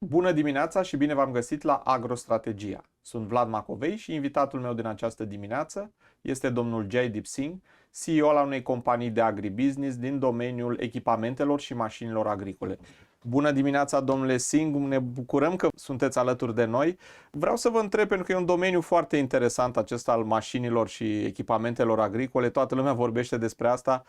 Bună dimineața și bine v-am găsit la Agrostrategia. Sunt Vlad Macovei și invitatul meu din această dimineață este domnul Jaydeep Singh, CEO al unei companii de agribusiness din domeniul echipamentelor și mașinilor agricole. Bună dimineața, domnule Singh, ne bucurăm că sunteți alături de noi. Vreau să vă întreb, pentru că e un domeniu foarte interesant acesta al mașinilor și echipamentelor agricole, toată lumea vorbește despre asta.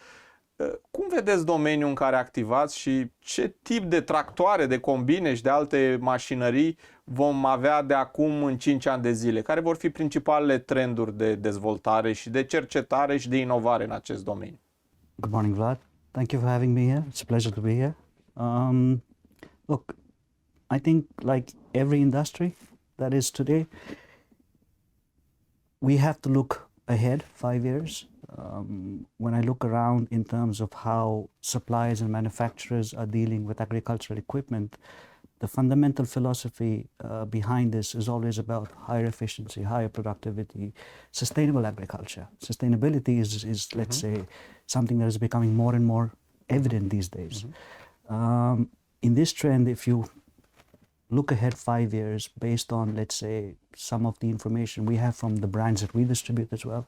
Cum vedeți domeniul în care activați și ce tip de tractoare, de combine și de alte mașinării vom avea de acum în 5 ani de zile? Care vor fi principalele trenduri de dezvoltare și de cercetare și de inovare în acest domeniu? Good morning, Vlad. Thank you for having me here. It's a pleasure to be here. Look, I think like every industry that is today, we have to look ahead 5 years. When I look around in terms of how suppliers and manufacturers are dealing with agricultural equipment, the fundamental philosophy behind this is always about higher efficiency, higher productivity, sustainable agriculture. Sustainability is let's say, something that is becoming more and more evident these days. In this trend, if you look ahead 5 years based on, let's say, some of the information we have from the brands that we distribute as well,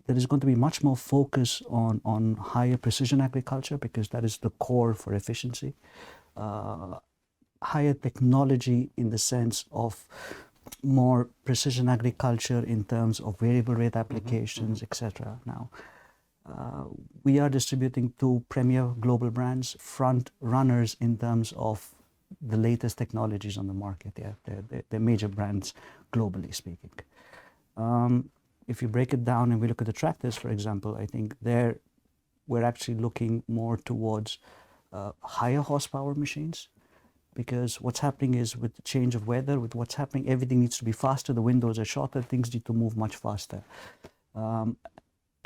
there is going to be much more focus on higher precision agriculture because that is the core for efficiency. Higher technology in the sense of more precision agriculture in terms of variable rate applications, etc. Now, we are distributing 2 premier global brands, front runners in terms of the latest technologies on the market. Yeah, they're major brands globally speaking. If you break it down and we look at the tractors, for example, I think there we're actually looking more towards higher horsepower machines, because what's happening is with the change of weather, with what's happening, everything needs to be faster, the windows are shorter, things need to move much faster.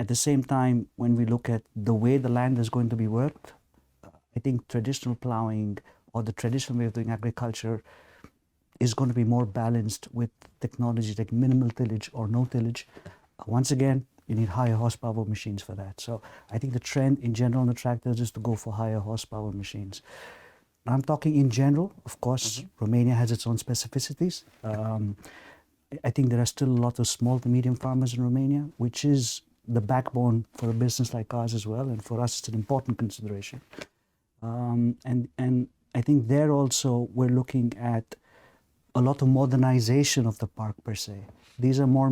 At the same time, when we look at the way the land is going to be worked, I think traditional plowing or the traditional way of doing agriculture is going to be more balanced with technologies like minimal tillage or no tillage. Once again, you need higher horsepower machines for that. So I think the trend in general on the tractors is to go for higher horsepower machines. Now I'm talking in general, of course, Romania has its own specificities. I think there are still a lot of small to medium farmers in Romania, which is the backbone for a business like ours as well. And for us, it's an important consideration. And I think there also we're looking at a lot of modernization of the park per se. These are more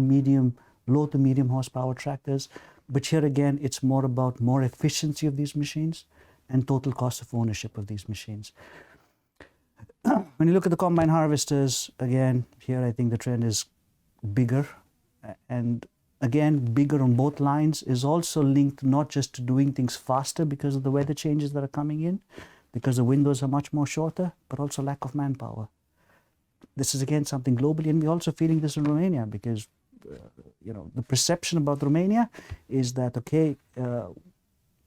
low to medium horsepower tractors, but here again, it's more about more efficiency of these machines and total cost of ownership of these machines. When you look at the combine harvesters, again, here I think the trend is bigger, and again, bigger on both lines is also linked not just to doing things faster because of the weather changes that are coming in, because the windows are much more shorter, but also lack of manpower. This is again something globally, and we're also feeling this in Romania because, the perception about Romania is that, okay,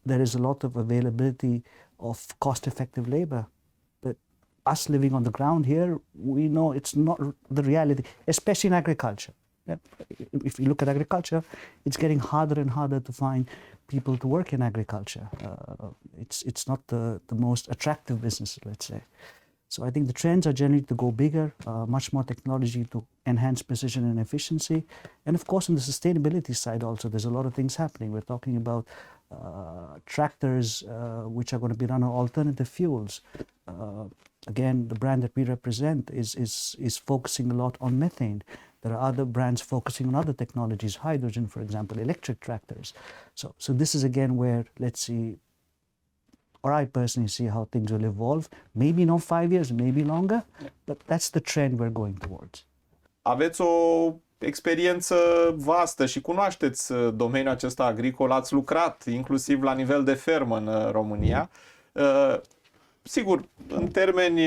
there is a lot of availability of cost-effective labor, but us living on the ground here, we know it's not the reality, especially in agriculture. If you look at agriculture, it's getting harder and harder to find people to work in agriculture. It's not the most attractive business, let's say. So I think the trends are generally to go bigger, much more technology to enhance precision and efficiency. And of course, on the sustainability side also, there's a lot of things happening. We're talking about tractors which are going to be run on alternative fuels. Again, the brand that we represent is focusing a lot on methane. There are other brands focusing on other technologies, hydrogen, for example, electric tractors. So this is again where, let's see, or I personally see how things will evolve. Maybe not 5 years, maybe longer, but that's the trend we're going towards. Aveți o experiență vastă și cunoașteți domeniul acesta agricol, ați lucrat inclusiv la nivel de fermă în România. Sigur, în termeni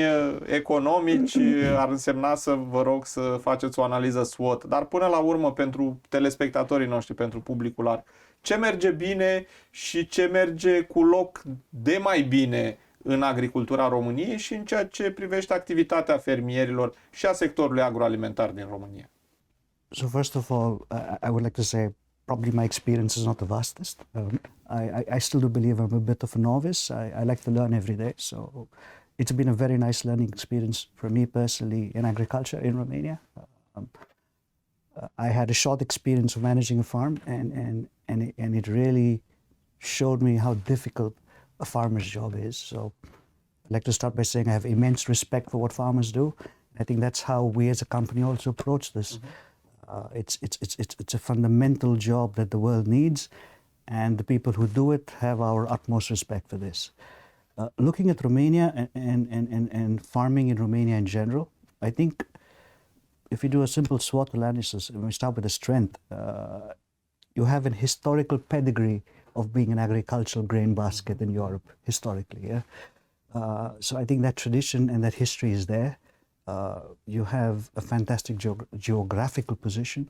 economici ar însemna să vă rog să faceți o analiză SWOT, dar până la urmă pentru telespectatorii noștri, pentru publicul larg, ce merge bine și ce merge cu loc de mai bine în agricultura României și în ceea ce privește activitatea fermierilor și a sectorului agroalimentar din România? So first of all, I would like to say probably my experience is not the vastest. I still do believe I'm a bit of a novice. I like to learn every day. So it's been a very nice learning experience for me personally in agriculture in Romania. I had a short experience of managing a farm, and it really showed me how difficult a farmer's job is. So I'd like to start by saying I have immense respect for what farmers do. I think that's how we as a company also approach this. It's a fundamental job that the world needs, and the people who do it have our utmost respect for this. Looking at Romania and farming in Romania in general, I think if you do a simple SWOT analysis, and we start with the strength, you have an historical pedigree of being an agricultural grain basket in Europe, historically. Yeah? So I think that tradition and that history is there. You have a fantastic geographical position,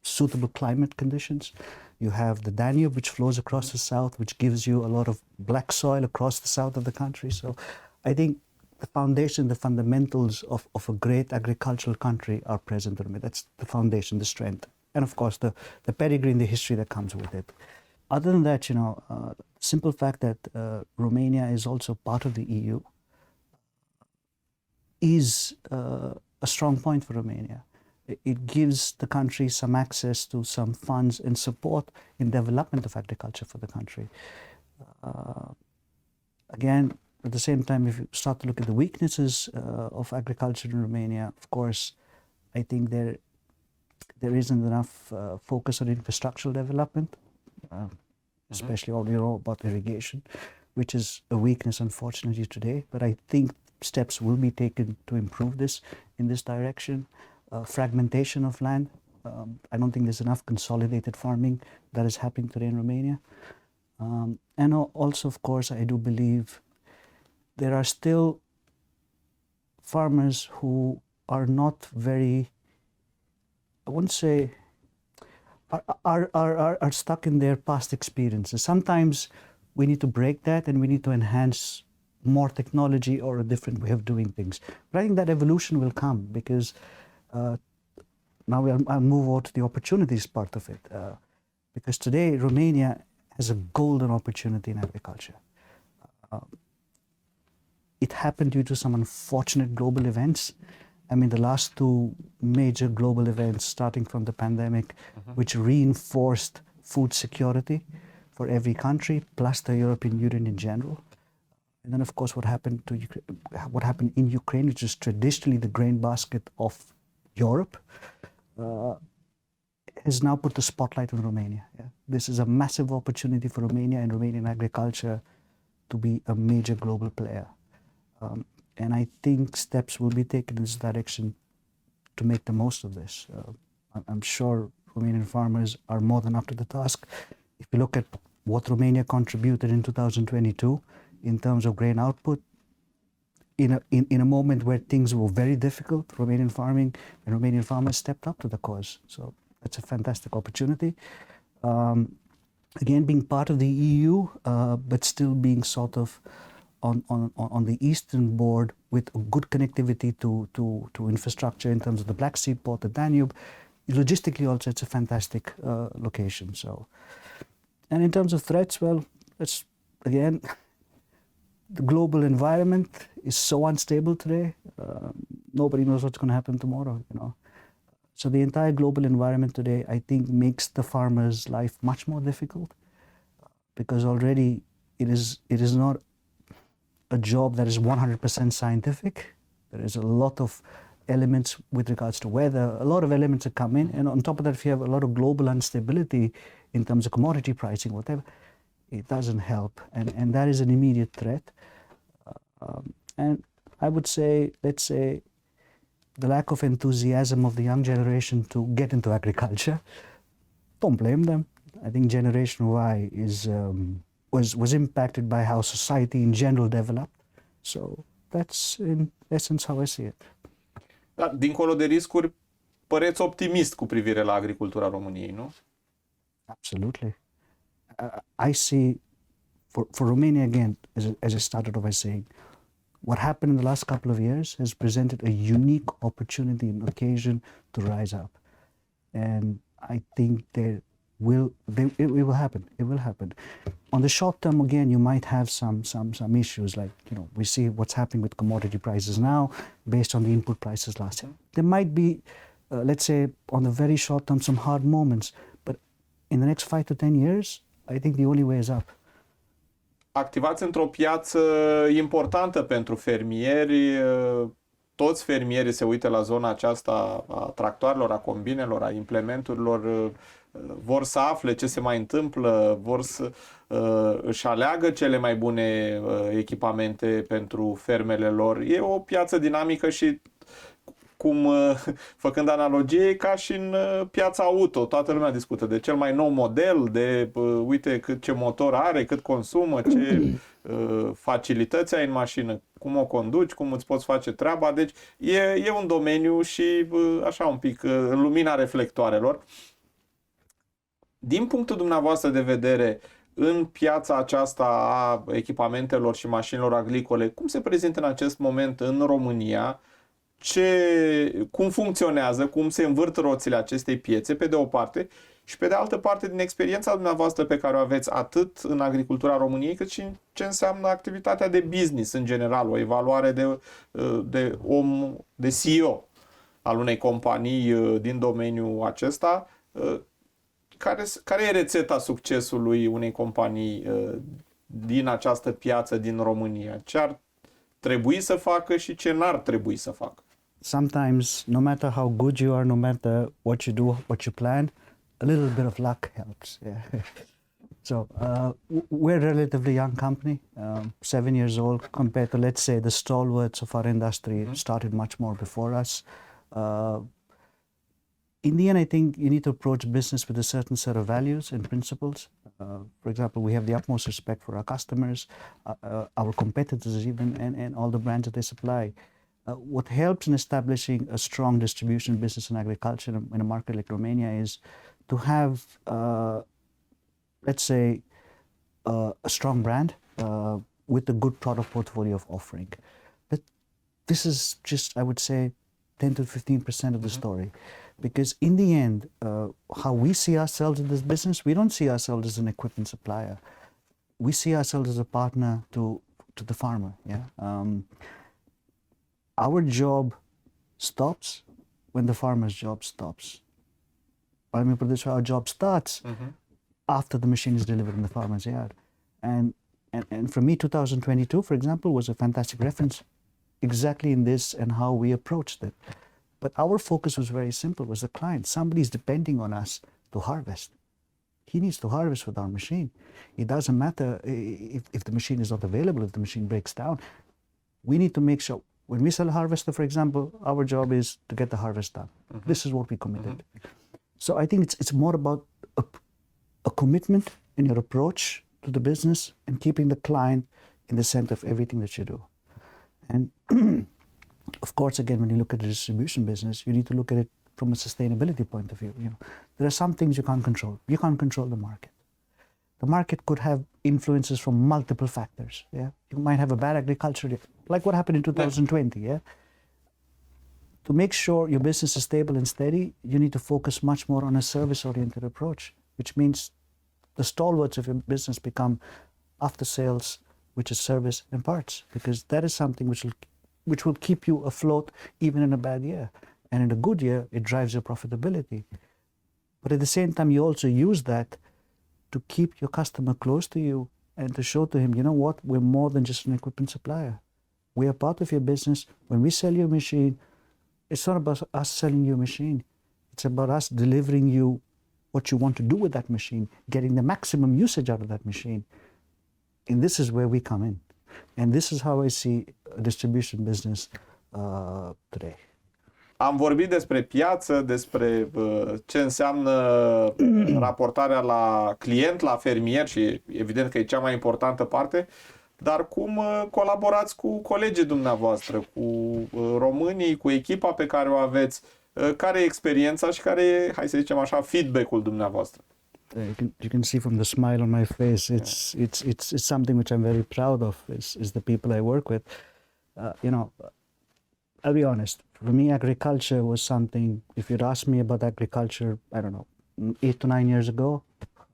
suitable climate conditions. You have the Danube, which flows across the south, which gives you a lot of black soil across the south of the country. So I think the foundation, the fundamentals of a great agricultural country are present in Romania. That's the foundation, the strength. And of course, the pedigree and the history that comes with it. Other than that, simple fact that Romania is also part of the EU is a strong point for Romania. It gives the country some access to some funds and support in development of agriculture for the country. Again, at the same time, if you start to look at the weaknesses of agriculture in Romania, of course, I think there isn't enough focus on infrastructural development, especially all about irrigation, which is a weakness, unfortunately, today. But I think steps will be taken to improve this in this direction. Fragmentation of land. I don't think there's enough consolidated farming that is happening today in Romania. And also, of course, I do believe there are still farmers who are not very, I wouldn't say, are stuck in their past experiences. Sometimes we need to break that and we need to enhance more technology or a different way of doing things. But I think that evolution will come because now I'll move on to the opportunities part of it. Because today Romania has a golden opportunity in agriculture. It happened due to some unfortunate global events. I mean, the last two major global events, starting from the pandemic, which reinforced food security for every country, plus the European Union in general. And then, of course, what happened in Ukraine, which is traditionally the grain basket of Europe, has now put the spotlight on Romania. Yeah? This is a massive opportunity for Romania and Romanian agriculture to be a major global player. And I think steps will be taken in this direction to make the most of this. I'm sure Romanian farmers are more than up to the task. If you look at what Romania contributed in 2022 in terms of grain output, in a moment where things were very difficult, Romanian farming and Romanian farmers stepped up to the cause. So that's a fantastic opportunity. Again, being part of the EU, but still being sort of on the eastern board with good connectivity to infrastructure in terms of the Black Sea port, the Danube. Logistically also, it's a fantastic location. So, and in terms of threats, well, it's again, the global environment is so unstable today. Nobody knows what's going to happen tomorrow, So the entire global environment today, I think, makes the farmer's life much more difficult because already it is not a job that is 100% scientific. There is a lot of elements with regards to weather, a lot of elements that come in. And on top of that, if you have a lot of global instability in terms of commodity pricing, whatever, it doesn't help. And that is an immediate threat. And I would say, let's say, the lack of enthusiasm of the young generation to get into agriculture, don't blame them. I think Generation Y was impacted by how society in general developed. So that's in essence how I see it. Da, dincolo de riscuri, păreți optimist cu privire la agricultura României, nu? Absolutely. I see, for Romania again, as I started off by saying, what happened in the last couple of years has presented a unique opportunity and occasion to rise up. And I think it will happen. It will happen. On the short term, again, you might have some issues, like, you know, we see what's happening with commodity prices now based on the input prices last year. There might be, let's say, on the very short term, some hard moments, but in the next 5 to 10 years, I think the only way is up. Activați într-o piață importantă pentru fermieri. Toți fermierii se uită la zona aceasta a tractoarelor, a combinelor, a implementurilor, vor să afle ce se mai întâmplă, vor să își aleagă cele mai bune echipamente pentru fermele lor. E o piață dinamică și, cum, făcând analogie, ca și în piața auto. Toată lumea discută de cel mai nou model, de uite ce motor are, cât consumă, ce facilități ai în mașină, cum o conduci, cum îți poți face treaba. Deci e un domeniu și așa un pic în lumina reflectoarelor. Din punctul dumneavoastră de vedere, în piața aceasta a echipamentelor și mașinilor agricole, cum se prezintă în acest moment în România? Cum funcționează, cum se învârt roțile acestei piețe, pe de o parte, și pe de altă parte, din experiența dumneavoastră pe care o aveți atât în agricultura României, cât și în ce înseamnă activitatea de business în general, o evaluare de om, de CEO al unei companii din domeniul acesta. Care e rețeta succesului unei companii din această piață din România? Ce ar trebui să facă și ce n-ar trebui să facă? Sometimes, no matter how good you are, no matter what you do, what you plan, a little bit of luck helps. Yeah. So we're a relatively young company, 7 years old, compared to, let's say, the stalwarts of our industry started much more before us. In the end, I think you need to approach business with a certain set of values and principles. For example, we have the utmost respect for our customers, our competitors even, and all the brands that they supply. What helps in establishing a strong distribution business in agriculture in a market like Romania is to have, let's say, a strong brand with a good product portfolio of offering. But this is just, I would say, 10 to 15% of the story. Because in the end, how we see ourselves in this business, we don't see ourselves as an equipment supplier. We see ourselves as a partner to the farmer. Yeah. Our job stops when the farmer's job stops. I mean, put this way, our job starts after the machine is delivered in the farmer's yard. And for me, 2022, for example, was a fantastic reference exactly in this and how we approached it. But our focus was very simple, was the client. Somebody's depending on us to harvest. He needs to harvest with our machine. It doesn't matter if the machine is not available, if the machine breaks down. We need to make sure, when we sell a harvester, for example, our job is to get the harvest done. This is what we committed. So I think it's more about a commitment in your approach to the business and keeping the client in the center of everything that you do. And of course, again, when you look at the distribution business, you need to look at it from a sustainability point of view. You know, there are some things you can't control. You can't control the market. The market could have influences from multiple factors. Yeah, you might have a bad agriculture, like what happened in 2020. Yeah, to make sure your business is stable and steady, you need to focus much more on a service-oriented approach, which means the stalwarts of your business become after sales, which is service and parts, because that is something which will keep you afloat even in a bad year. And in a good year, it drives your profitability. But at the same time, you also use that to keep your customer close to you and to show to him, you know what, we're more than just an equipment supplier. We are part of your business. When we sell you a machine, it's not about us selling you a machine. It's about us delivering you what you want to do with that machine, getting the maximum usage out of that machine. And this is where we come in. And this is how I see a distribution business today. Am vorbit despre piață, despre ce înseamnă raportarea la client, la fermier și evident că e cea mai importantă parte, dar cum colaborați cu colegii dumneavoastră, cu românii, cu echipa pe care o aveți, care e experiența și care e, hai să zicem așa, feedback-ul dumneavoastră? You can see from the smile on my face, it's something which I'm very proud of, is the people I work with. You know, I'll be honest, for me agriculture was something, if you'd asked me about agriculture, I don't know, 8 to 9 years ago,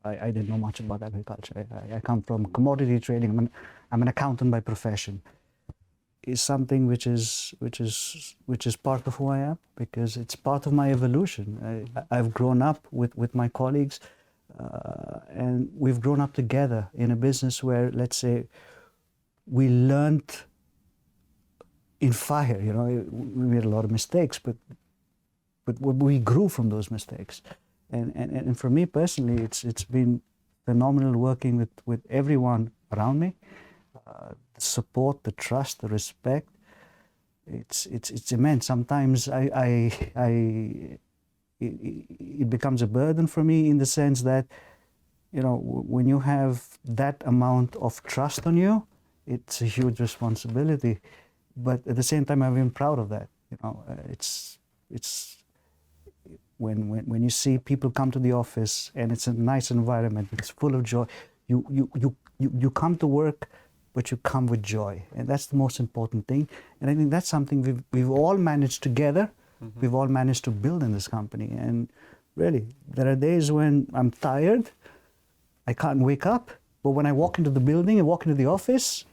I didn't know much about agriculture. I come from commodity trading. I'm an accountant by profession. Is something which is part of who I am, because it's part of my evolution. I've grown up with my colleagues, and we've grown up together in a business where, let's say, we learned in fire. You know, we made a lot of mistakes, but we grew from those mistakes. And for me personally, it's been phenomenal working with everyone around me. The support, the trust, the respect, it's immense. Sometimes it becomes a burden for me, in the sense that, you know, when you have that amount of trust on you, it's a huge responsibility. But at the same time, I've been proud of that. You know, it's when you see people come to the office and it's a nice environment, it's full of joy. You come to work, but you come with joy, and that's the most important thing. And I think that's something we've all managed together. Mm-hmm. We've all managed to build in this company. And really, there are days when I'm tired, I can't wake up, but when I walk into the building and walk into the office,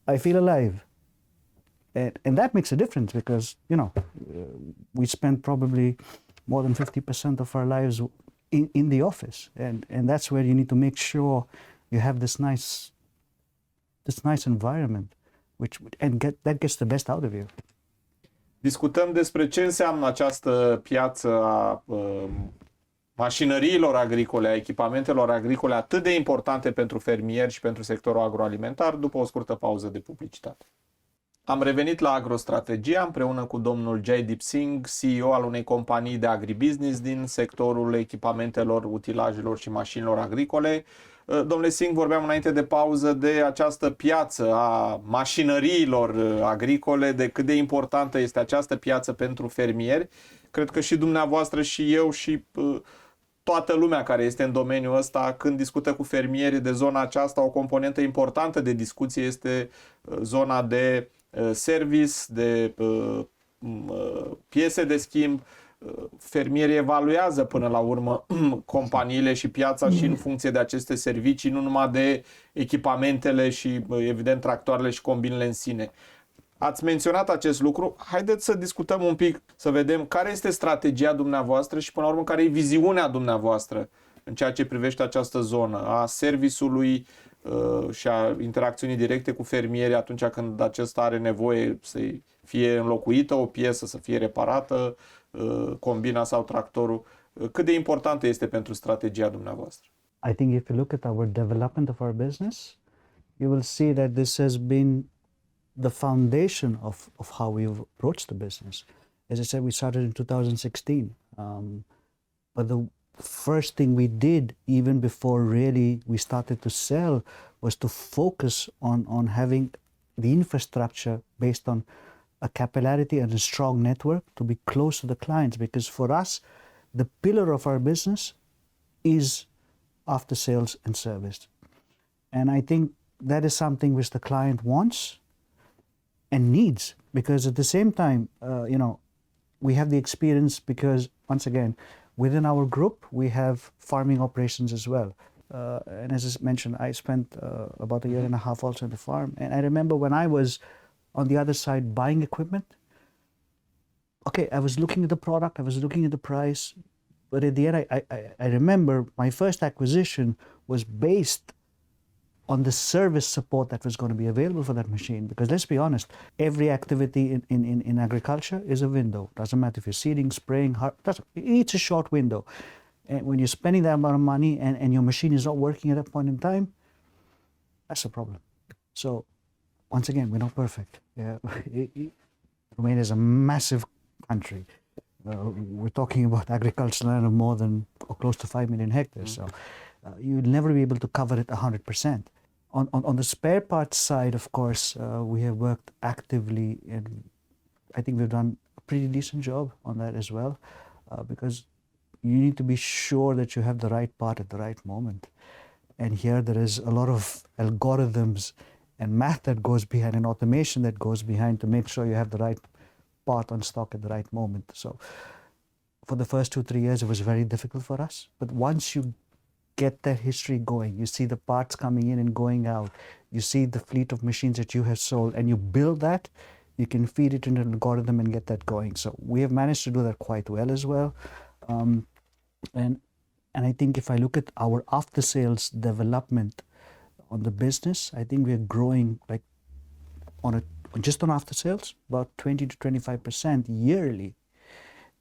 I feel alive. And that makes a difference, because, you know, we spend probably more than 50% of our lives in the office, and that's where you need to make sure you have this nice environment, that gets the best out of you. Discutăm despre ce înseamnă această piață a mașinăriilor agricole, a echipamentelor agricole atât de importante pentru fermieri și pentru sectorul agroalimentar, după o scurtă pauză de publicitate. Am revenit la Agrostrategia împreună cu domnul Jaydeep Singh, CEO al unei companii de agribusiness din sectorul echipamentelor, utilajelor și mașinilor agricole. Domnule Singh, vorbeam înainte de pauză de această piață a mașinăriilor agricole, de cât de importantă este această piață pentru fermieri. Cred că și dumneavoastră și eu și toată lumea care este în domeniul ăsta, când discută cu fermieri de zona aceasta, o componentă importantă de discuție este zona de service, de piese de schimb. Fermierii evaluează până la urmă companiile și piața și în funcție de aceste servicii, nu numai de echipamentele și, evident, tractoarele și combinele în sine. Ați menționat acest lucru. Haideți să discutăm un pic, să vedem care este strategia dumneavoastră și, până la urmă, care e viziunea dumneavoastră în ceea ce privește această zonă a serviciului și a interacțiunii directe cu fermierii atunci când acesta are nevoie să fie înlocuită o piesă, să fie reparată, combina sau tractorul. Cât de importantă este pentru strategia dumneavoastră? I think if you look at our development of our business, you will see that this has been the foundation of how we've approached the business. As I said, we started in 2016, but the first thing we did, even before really we started to sell, was to focus on having the infrastructure based on a capillarity and a strong network to be close to the clients, because for us, the pillar of our business is after sales and service. And I think that is something which the client wants and needs, because at the same time, you know, we have the experience, because once again, within our group, we have farming operations as well. And as I mentioned, I spent about a year and a half also on the farm. And I remember when I was on the other side buying equipment, okay, I was looking at the product, I was looking at the price, but at the end, I remember my first acquisition was based on the service support that was going to be available for that machine. Because let's be honest, every activity in agriculture is a window. Doesn't matter if you're seeding, spraying, it's a short window. And when you're spending that amount of money and your machine is not working at that point in time, that's a problem. So once again, we're not perfect. Yeah. Romania is a massive country. We're talking about agricultural land of more than or close to 5 million hectares. So you'll never be able to cover it 100%. On the spare parts side, of course, we have worked actively, and I think we've done a pretty decent job on that as well, because you need to be sure that you have the right part at the right moment. And here there is a lot of algorithms and math that goes behind, and automation that goes behind to make sure you have the right part on stock at the right moment. So for the first 2-3 years, it was very difficult for us. But once you get that history going. You see the parts coming in and going out. You see the fleet of machines that you have sold, and you build that. You can feed it into an algorithm and get that going. So we have managed to do that quite well as well. And I think if I look at our after sales development on the business, I think we're growing like just on after sales about 20 to 25% yearly.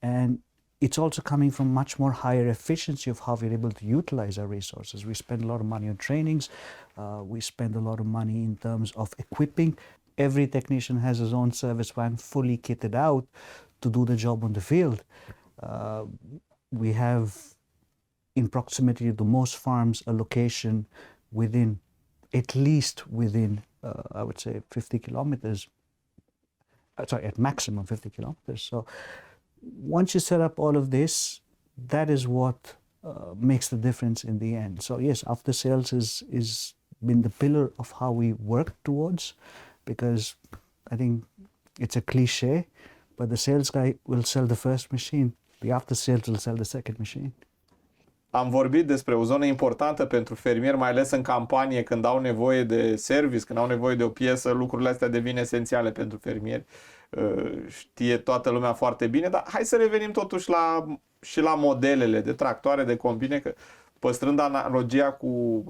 And it's also coming from much more higher efficiency of how we're able to utilize our resources. We spend a lot of money on trainings. We spend a lot of money in terms of equipping. Every technician has his own service van fully kitted out to do the job on the field. We have, in proximity to most farms, a location at least within, I would say, 50 kilometers. Sorry, at maximum 50 kilometers. So once you set up all of this, that is what makes the difference in the end. So yes, after sales is been the pillar of how we work towards, because I think it's a cliche, but the sales guy will sell the first machine, the after sales will sell the second machine. Am vorbit despre o zonă importantă pentru fermieri, mai ales în campanie, când au nevoie de service, când au nevoie de o piesă, lucrurile astea devin esențiale pentru fermieri. Știe toată lumea foarte bine, dar hai să revenim totuși și la modelele de tractoare, de combine, că păstrând analogia cu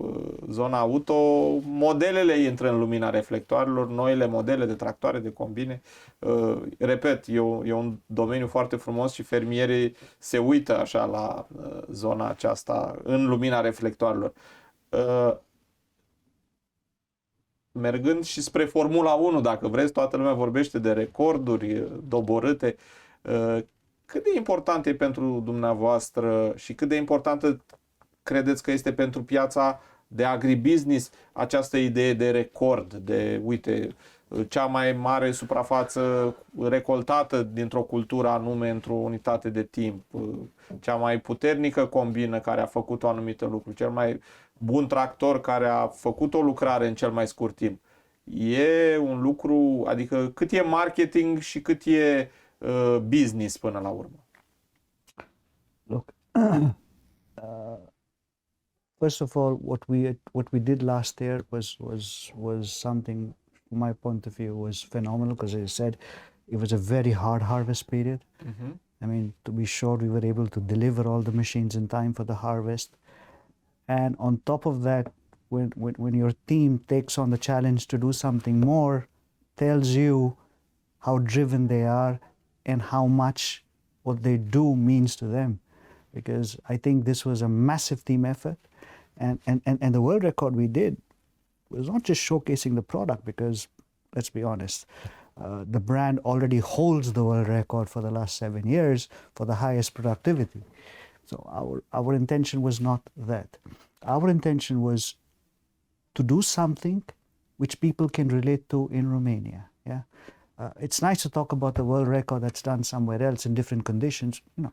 zona auto, modelele intră în lumina reflectoarelor, noile modele de tractoare, de combine. Repet, e un domeniu foarte frumos și fermierii se uită așa la zona aceasta în lumina reflectoarelor. Mergând și spre Formula 1, dacă vreți, toată lumea vorbește de recorduri doborâte. Cât de important e pentru dumneavoastră și cât de importantă credeți că este pentru piața de agribusiness această idee de record, de, uite, cea mai mare suprafață recoltată dintr-o cultură anume într-o unitate de timp, cea mai puternică combină care a făcut o anumită lucru, cel mai bun tractor care a făcut o lucrare în cel mai scurt timp. E un lucru, adică cât e marketing și cât e business până la urmă? Look, first of all, what we did last year was something, from my point of view, was phenomenal, because, as I said, it was a very hard harvest period. Mm-hmm. I mean, to be sure, we were able to deliver all the machines in time for the harvest. And on top of that, when your team takes on the challenge to do something more, tells you how driven they are and how much what they do means to them. Because I think this was a massive team effort. And the world record we did was not just showcasing the product, because, let's be honest, the brand already holds the world record for the last 7 years for the highest productivity. So our intention was not that. Our intention was to do something which people can relate to in Romania. Yeah, it's nice to talk about the world record that's done somewhere else in different conditions. No.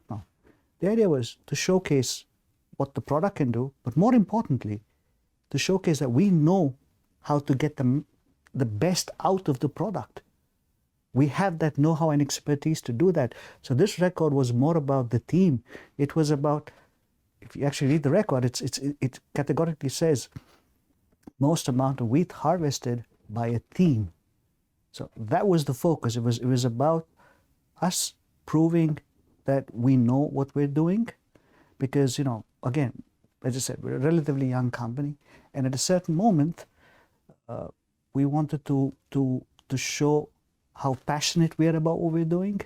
The idea was to showcase what the product can do, but more importantly, to showcase that we know how to get the best out of the product. We have that know-how and expertise to do that. So this record was more about the team. It was about, if you actually read the record, it categorically says most amount of wheat harvested by a team. So that was the focus. It was about us proving that we know what we're doing, because, again, as I said, we're a relatively young company, and at a certain moment, we wanted to show how passionate we are about what we're doing,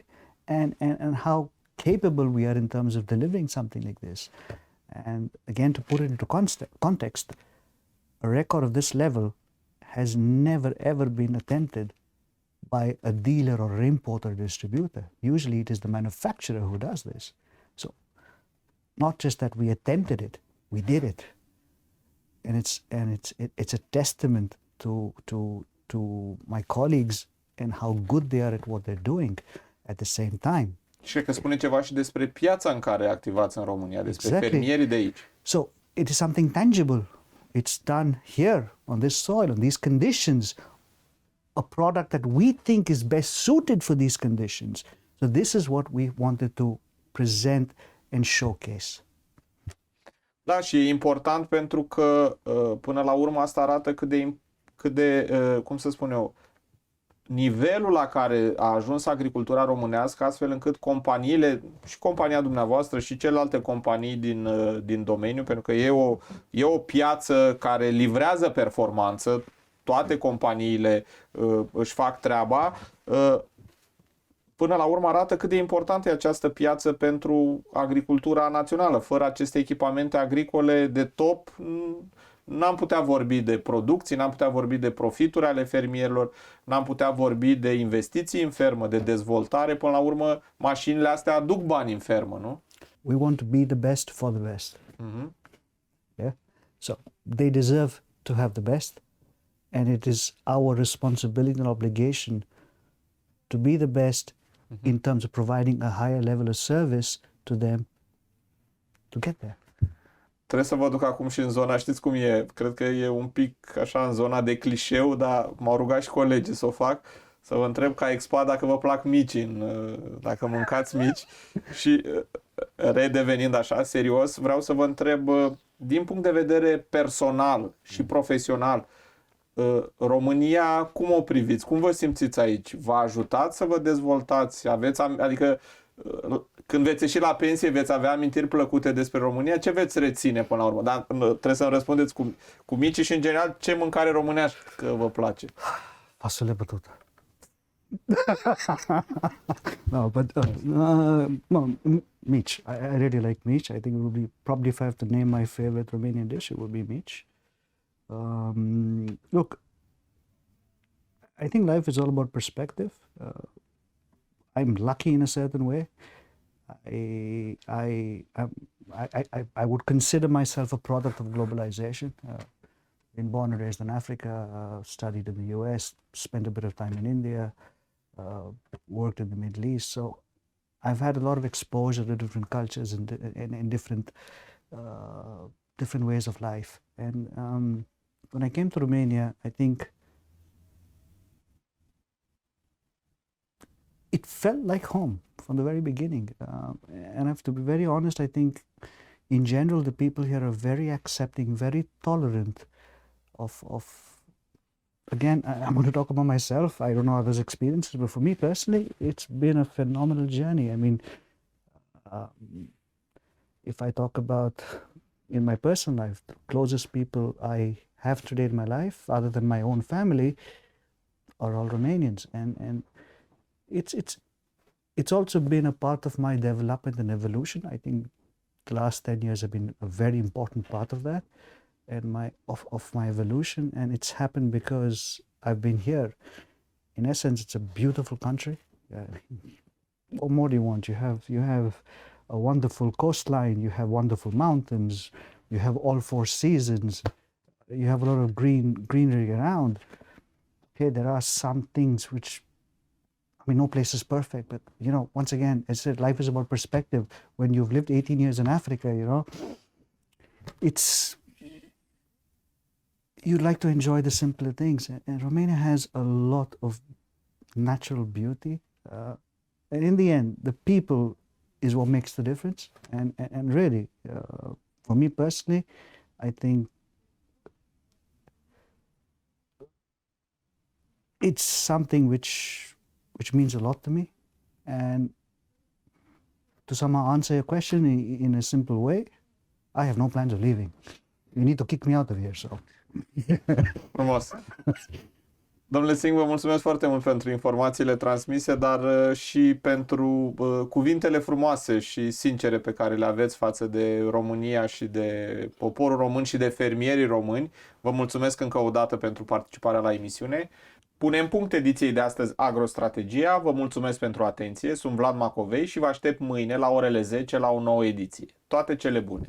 and how capable we are in terms of delivering something like this. And again, to put it into context, a record of this level has never ever been attempted by a dealer or importer or distributor. Usually it is the manufacturer who does this. So not just that we attempted it, we did it. And it's a testament to my colleagues and how good they are at what they're doing at the same time. Și cred că spune ceva și despre piața în care activați în România, despre fermierii de aici. So it is something tangible. It's done here, on this soil, on these conditions. A product that we think is best suited for these conditions. So this is what we wanted to present and showcase. Da, și e important pentru că până la urmă asta arată cât de cum să spun eu, nivelul la care a ajuns agricultura românească, astfel încât companiile, și compania dumneavoastră și celelalte companii din domeniu, pentru că e o piață care livrează performanță, toate companiile își fac treaba, până la urmă arată cât de importantă e această piață pentru agricultura națională. Fără aceste echipamente agricole de top, n-am putea vorbi de producții, n-am putea vorbi de profituri ale fermierilor, n-am putea vorbi de investiții în fermă, de dezvoltare. Până la urmă, mașinile astea aduc bani în fermă, nu? We want to be the best for the best. Yeah? So they deserve to have the best, and it is our responsibility and obligation to be the best in terms of providing a higher level of service to them to get there. Trebuie să vă duc acum și în zona, știți cum e, cred că e un pic așa în zona de clișeu, dar m-au rugat și colegii să o fac, să vă întreb ca expat dacă vă plac mici, dacă mâncați mici. Și redevenind așa, serios, vreau să vă întreb, din punct de vedere personal și profesional, România, cum o priviți? Cum vă simțiți aici? V-a ajutat să vă dezvoltați? Adică când veți ieși la pensie, veți avea amintiri plăcute despre România? Ce veți reține până la urmă? Dar trebuie să-mi răspundeți cu micii și, în general, ce mâncare românească vă place? Fasole bătută. No, but no, mici. I really like mici. I think it would be, probably if I have to name my favorite Romanian dish, it would be mici. Look, I think life is all about perspective. I'm lucky in a certain way. I would consider myself a product of globalization. Been born and raised in Africa, studied in the US, spent a bit of time in India, worked in the Middle East. So I've had a lot of exposure to different cultures and different ways of life. And when I came to Romania, I think it felt like home from the very beginning. And I have to be very honest, I think in general the people here are very accepting, very tolerant of again, I'm going to talk about myself. I don't know others' experiences, but for me personally, it's been a phenomenal journey. I mean, if I talk about in my personal life, the closest people I have today in my life, other than my own family, are all Romanians, and it's also been a part of my development and evolution. I think the last 10 years have been a very important part of that, and of my evolution, and it's happened because I've been here. In essence, it's a beautiful country. What more do you want? You have a wonderful coastline, you have wonderful mountains, you have all four seasons, you have a lot of greenery around. Okay, there are some things which, I mean, no place is perfect, but you know, once again, I said life is about perspective. When you've lived 18 years in Africa, you know, you like to enjoy the simpler things, and Romania has a lot of natural beauty, and in the end, the people is what makes the difference. And really, for me personally, I think it's something which means a lot to me. And to somehow answer your question in a simple way, I have no plans of leaving. You need to kick me out of here, so. Frumos. Domnule Singh, vă mulțumesc foarte mult pentru informațiile transmise, dar și pentru cuvintele frumoase și sincere pe care le aveți față de România și de poporul român și de fermierii români. Vă mulțumesc încă o dată pentru participarea la emisiune. Punem punct ediției de astăzi Agrostrategia. Vă mulțumesc pentru atenție. Sunt Vlad Macovei și vă aștept mâine la orele 10 la o nouă ediție. Toate cele bune!